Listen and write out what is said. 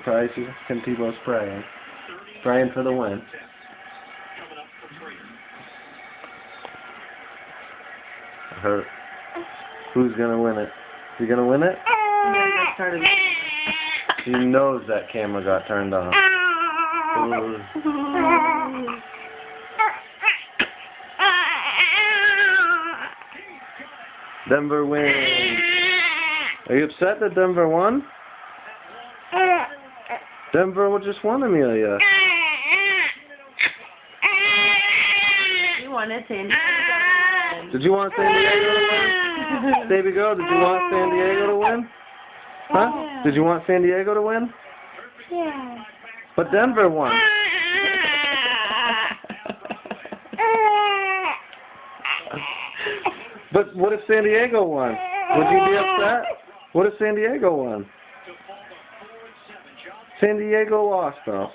Price Tim Tebow's praying for the win. Who's gonna win it? Is he gonna win it? He knows that camera got turned on. Denver wins. Are you upset that Denver won? Denver just won, Amelia. You wanted San Diego to win. Did you want San Diego to win? Baby girl, did you want San Diego to win? Huh? Yeah. Did you want San Diego to win? Yeah. But Denver won. But what if San Diego won? Would you be upset? What if San Diego won? San Diego lost, though.